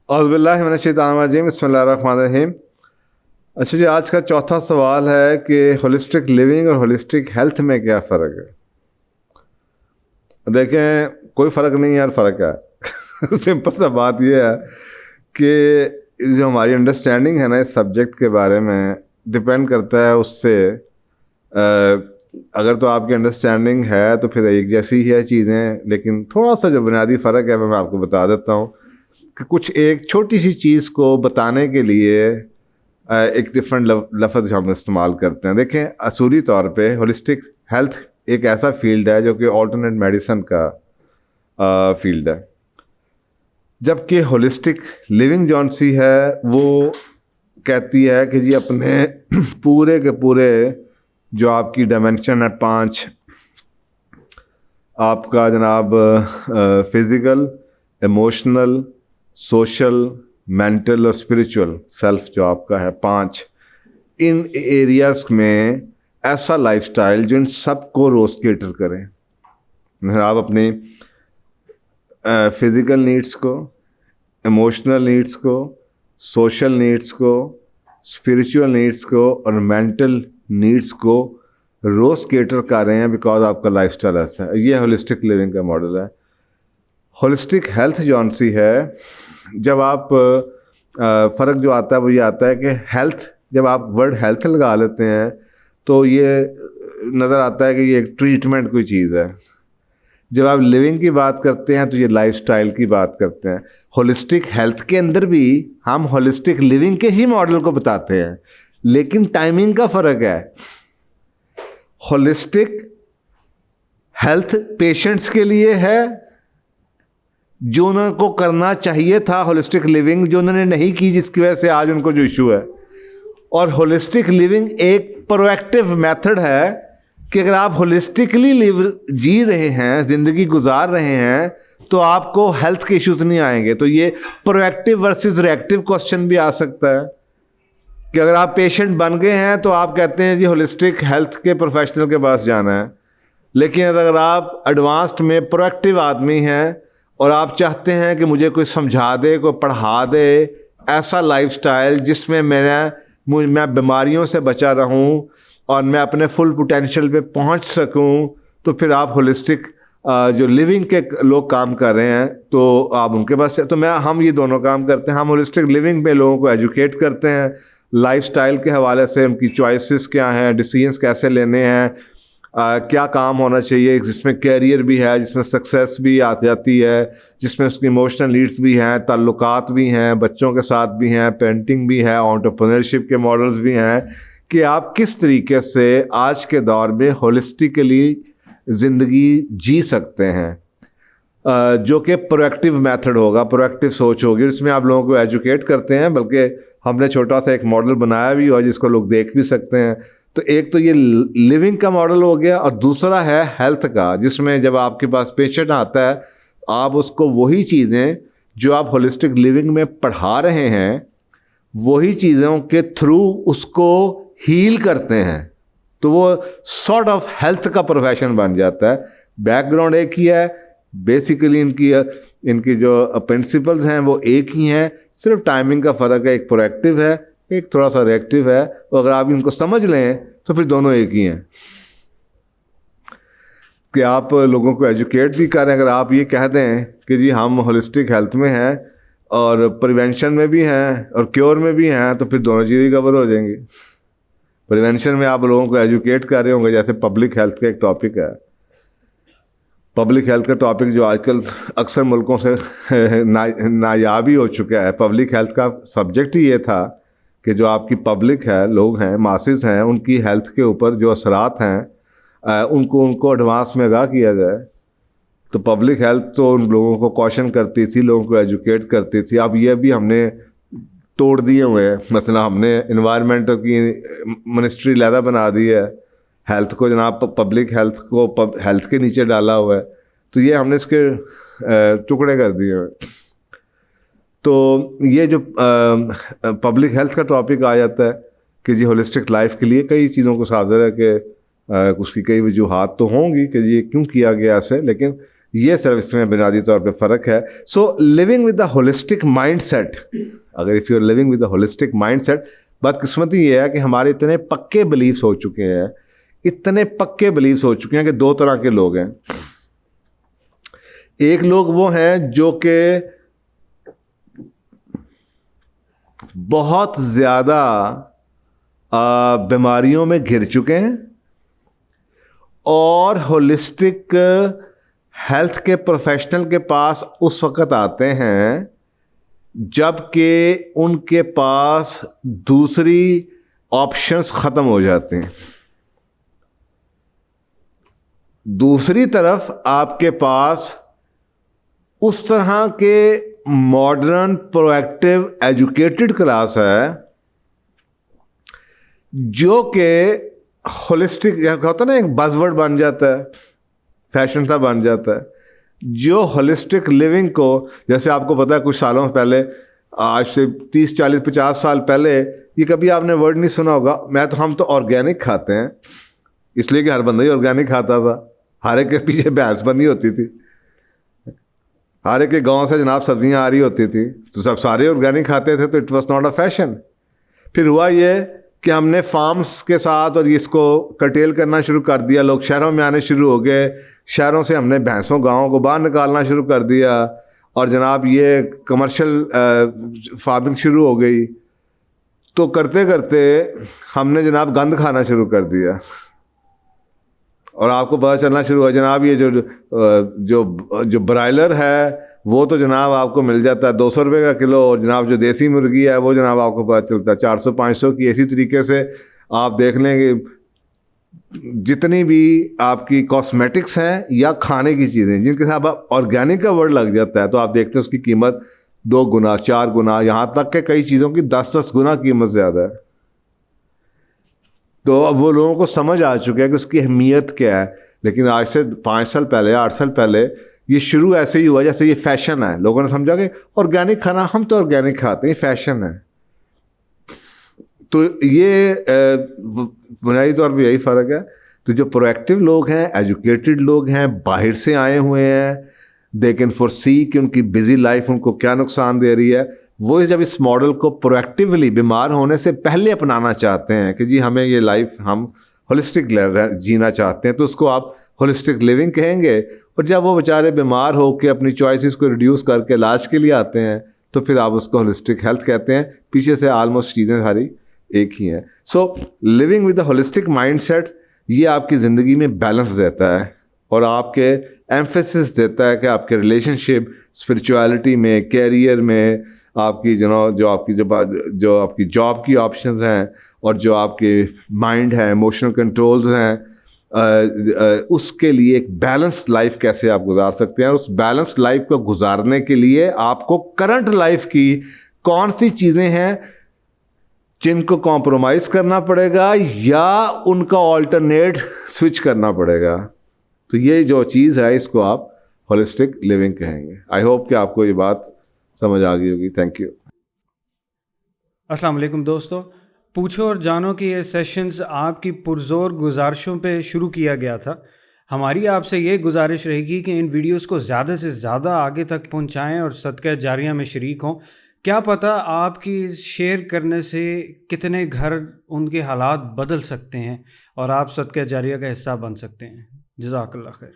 औज़ुबिल्लाहि मिनश्शैतानिर्रजीम बिस्मिल्लाहिर्रहमानिर्रहीम। अच्छा जी, आज का चौथा सवाल है कि होलिस्टिक लिविंग और होलिस्टिक हेल्थ में क्या फ़र्क है। देखें, कोई फ़र्क नहीं है, यार फ़र्क है। सिंपल सा बात यह है कि जो हमारी अंडरस्टैंडिंग है ना इस सब्जेक्ट के बारे में, डिपेंड करता है उससे। अगर तो आपकी अंडरस्टैंडिंग है तो फिर एक जैसी ही है चीज़ें, लेकिन थोड़ा सा जो बुनियादी फ़र्क है मैं आपको बता देता हूँ कि कुछ एक छोटी सी चीज़ को बताने के लिए एक डिफरेंट लफ्ज़ हम इस्तेमाल करते हैं। देखें, असूली तौर पे होलिस्टिक हेल्थ एक ऐसा फील्ड है जो कि ऑल्टरनेट मेडिसिन का फील्ड है, जबकि होलिस्टिक लिविंग जौन सी है वो कहती है कि जी अपने पूरे के पूरे जो आपकी डायमेंशन है 5, आपका जनाब फिज़िकल, इमोशनल, सोशल, मेंटल और स्पिरिचुअल सेल्फ जो आपका है 5, इन एरियाज़ में ऐसा लाइफस्टाइल जो इन सबको रोज़ केटर करें। आप अपनी फिज़िकल नीड्स को, इमोशनल नीड्स को, सोशल नीड्स को, स्पिरिचुअल नीड्स को और मेंटल नीड्स को रोज़ केटर कर रहे हैं, बिकॉज आपका लाइफस्टाइल ऐसा है। ये होलिस्टिक लिविंग का मॉडल है। होलिस्टिक हेल्थ जौन सी है, जब आप फ़र्क जो आता है वो ये आता है कि हेल्थ, जब आप वर्ड हेल्थ लगा लेते हैं तो ये नज़र आता है कि ये एक ट्रीटमेंट कोई चीज़ है। जब आप लिविंग की बात करते हैं तो ये लाइफस्टाइल की बात करते हैं। होलिस्टिक हेल्थ के अंदर भी हम होलिस्टिक लिविंग के ही मॉडल को बताते हैं, लेकिन टाइमिंग का फ़र्क है। होलिस्टिक हेल्थ पेशेंट्स के लिए है जो उनको करना चाहिए था होलिस्टिक लिविंग, जो उन्होंने नहीं की, जिसकी वजह से आज उनको जो इशू है। और होलिस्टिक लिविंग एक प्रोएक्टिव मेथड है कि अगर आप होलिस्टिकली जी रहे हैं, ज़िंदगी गुजार रहे हैं, तो आपको हेल्थ के इश्यूज नहीं आएंगे। तो ये प्रोएक्टिव वर्सेस रिएक्टिव क्वेश्चन भी आ सकता है कि अगर आप पेशेंट बन गए हैं तो आप कहते हैं जी होलिस्टिक हेल्थ के प्रोफेशनल के पास जाना है, लेकिन अगर आप एडवांस्ड में प्रोएक्टिव आदमी हैं और आप चाहते हैं कि मुझे कोई समझा दे, कोई पढ़ा दे, ऐसा लाइफस्टाइल जिसमें मैं बीमारियों से बचा रहूं और मैं अपने फुल पोटेंशियल पे पहुंच सकूं, तो फिर आप होलिस्टिक जो लिविंग के लोग काम कर रहे हैं तो आप उनके पास। तो हम ये दोनों काम करते हैं। हम होलिस्टिक लिविंग पे लोगों को एजुकेट करते हैं लाइफस्टाइल के हवाले से, उनकी चॉइसेस क्या हैं, डिसीजंस कैसे लेने हैं, क्या काम होना चाहिए, जिसमें कैरियर भी है, जिसमें सक्सेस भी आ जाती है, जिसमें उसकी इमोशनल नीड्स भी हैं, ताल्लुकात भी हैं, बच्चों के साथ भी हैं, पेंटिंग भी है, एंटरप्रेन्योरशिप के मॉडल्स भी हैं कि आप किस तरीके से आज के दौर में होलिस्टिकली ज़िंदगी जी सकते हैं, जो कि प्रोएक्टिव मेथड होगा, प्रोएक्टिव सोच होगी। इसमें आप लोगों को एजुकेट करते हैं, बल्कि हमने छोटा सा एक मॉडल बनाया भी और जिसको लोग देख भी सकते हैं। तो एक तो ये लिविंग का मॉडल हो गया और दूसरा है हेल्थ का, जिसमें जब आपके पास पेशेंट आता है आप उसको वही चीज़ें जो आप होलिस्टिक लिविंग में पढ़ा रहे हैं वही चीज़ों के थ्रू उसको हील करते हैं, तो वो सॉर्ट ऑफ हेल्थ का प्रोफेशन बन जाता है। बैकग्राउंड एक ही है, बेसिकली इनकी जो प्रिंसिपल्स हैं वो एक ही हैं, सिर्फ टाइमिंग का फ़र्क है। एक प्रोएक्टिव है, एक थोड़ा सा रिएक्टिव है। तो अगर आप इनको समझ लें तो फिर दोनों एक ही हैं कि आप लोगों को एजुकेट भी करें। अगर आप ये कह दें कि जी हम होलिस्टिक हेल्थ में हैं और प्रिवेंशन में भी हैं और क्योर में भी हैं, तो फिर दोनों चीज़ें कवर हो जाएंगी। प्रिवेंशन में आप लोगों को एजुकेट कर रहे होंगे, जैसे पब्लिक हेल्थ का एक टॉपिक है। पब्लिक हेल्थ का टॉपिक जो आजकल अक्सर मुल्कों से नायाब ही हो चुका है। पब्लिक हेल्थ का सब्जेक्ट ही ये था कि जो आपकी पब्लिक है, लोग हैं, मासेस हैं, उनकी हेल्थ के ऊपर जो असरात हैं उनको एडवांस में आगाह किया जाए। तो पब्लिक हेल्थ तो उन लोगों को कॉशन करती थी, लोगों को एजुकेट करती थी। अब ये भी हमने तोड़ दिए हुए हैं। मसला हमने इन्वायरमेंट की मिनिस्ट्री लहदा बना दी है, हेल्थ को जनाब पब्लिक हेल्थ को हेल्थ के नीचे डाला हुआ है। तो ये हमने इसके टुकड़े कर दिए हैं। तो ये जो पब्लिक हेल्थ का टॉपिक आ जाता है कि जी होलिस्टिक लाइफ के लिए कई चीज़ों को साझा है कि उसकी कई वजूहात तो होंगी कि ये क्यों किया गया ऐसे, लेकिन ये सिर्फ इसमें बुनियादी तौर पे फ़र्क है. So living with the holistic mindset, अगर if you are living with the holistic mindset, बदकिस्मती ये है कि हमारे इतने पक्के बिलीव्स हो चुके हैं, इतने पक्के बिलीव्स हो चुके हैं कि दो तरह के लोग हैं. एक लोग वो हैं जो कि बहुत ज़्यादा बीमारियों में घिर चुके हैं और होलिस्टिक हेल्थ के प्रोफेशनल के पास उस वक़्त आते हैं जबकि उनके पास दूसरी ऑप्शंस ख़त्म हो जाते हैं. दूसरी तरफ आपके पास उस तरह के मॉडर्न प्रोएक्टिव एजुकेटेड क्लास है जो कि होलिस्टिक होता है ना, एक बज़वर्ड बन जाता है, फैशन सा बन जाता है, जो होलिस्टिक लिविंग को, जैसे आपको पता है कुछ सालों पहले, आज से 30 40 50 साल पहले, ये कभी आपने वर्ड नहीं सुना होगा, हम तो ऑर्गेनिक खाते हैं, इसलिए कि हर बंदा ही ऑर्गेनिक खाता था. हर एक के पीछे भैंस बंधी होती थी, हर एक के गांव से जनाब सब्जियां आ रही होती थी, तो सब सारे ऑर्गेनिक खाते थे, तो it was not a fashion. फिर हुआ ये कि हमने फार्म्स के साथ और इसको कर्टेल करना शुरू कर दिया, लोग शहरों में आने शुरू हो गए, शहरों से हमने भैंसों गाँव को बाहर निकालना शुरू कर दिया और जनाब ये कमर्शियल फार्मिंग शुरू हो गई. तो करते करते हमने जनाब गंद खाना शुरू कर दिया और आपको पता चलना शुरू हुआ जनाब ये जो ब्रायलर है वो तो जनाब आपको मिल जाता है 200 रुपये का किलो, और जनाब जो देसी मुर्गी है वो जनाब आपको पता चलता है 400-500 की. इसी तरीके से आप देख लें कि जितनी भी आपकी कॉस्मेटिक्स हैं या खाने की चीज़ें जिनके साथ आप ऑर्गेनिक का वर्ड लग जाता है, तो आप देखते हैं उसकी कीमत 2 गुना 4 गुना, यहाँ तक के कई चीज़ों की 10-10 गुना कीमत ज़्यादा है. तो अब वो लोगों को समझ आ चुका है कि उसकी अहमियत क्या है. लेकिन आज से 5 साल पहले 8 साल पहले ये शुरू ऐसे ही हुआ जैसे ये फैशन है. लोगों ने समझा कि ऑर्गेनिक खाना, हम तो ऑर्गेनिक खाते हैं, ये फैशन है. तो ये बुनियादी तौर पर यही फ़र्क है. तो जो प्रोएक्टिव लोग हैं, एजुकेटेड लोग हैं, बाहर से आए हुए हैं, दे कैन फोरसी कि उनकी बिजी लाइफ उनको क्या नुकसान दे रही है, वो जब इस मॉडल को प्रोएक्टिवली बीमार होने से पहले अपनाना चाहते हैं कि जी हमें ये लाइफ हम होलिस्टिक जीना चाहते हैं, तो उसको आप होलिस्टिक लिविंग कहेंगे. और जब वो बेचारे बीमार हो के अपनी चॉइसेस को रिड्यूस करके इलाज के लिए आते हैं तो फिर आप उसको होलिस्टिक हेल्थ कहते हैं. पीछे से आलमोस्ट चीज़ें सारी एक ही हैं. So living with the holistic mindset ये आपकी ज़िंदगी में बैलेंस देता है और आपके एम्फेसिस देता है कि आपके रिलेशनशिप, स्पिरिचुअलिटी में, कैरियर में, आपकी जो आपकी जॉब की ऑप्शंस हैं और जो आपके माइंड है, इमोशनल कंट्रोल्स हैं, उसके लिए एक बैलेंस्ड लाइफ कैसे आप गुजार सकते हैं. उस बैलेंस्ड लाइफ को गुजारने के लिए आपको करंट लाइफ की कौन सी चीज़ें हैं जिनको कॉम्प्रोमाइज़ करना पड़ेगा या उनका ऑल्टरनेट स्विच करना पड़ेगा. तो ये जो चीज़ है इसको आप होलिस्टिक लिविंग कहेंगे. आई होप कि आपको ये बात समझ आ गई होगी. Thank you. अस्सलाम वालेकुम दोस्तों, पूछो और जानो कि ये सेशंस आपकी पुरजोर गुजारिशों पे शुरू किया गया था. हमारी आपसे ये गुजारिश रहेगी कि इन वीडियोस को ज़्यादा से ज़्यादा आगे तक पहुंचाएं और सदका जारिया में शरीक हों. क्या पता आपकी शेयर करने से कितने घर उनके हालात बदल सकते हैं और आप सदका जारिया का हिस्सा बन सकते हैं. जज़ाकल्लाह खैर.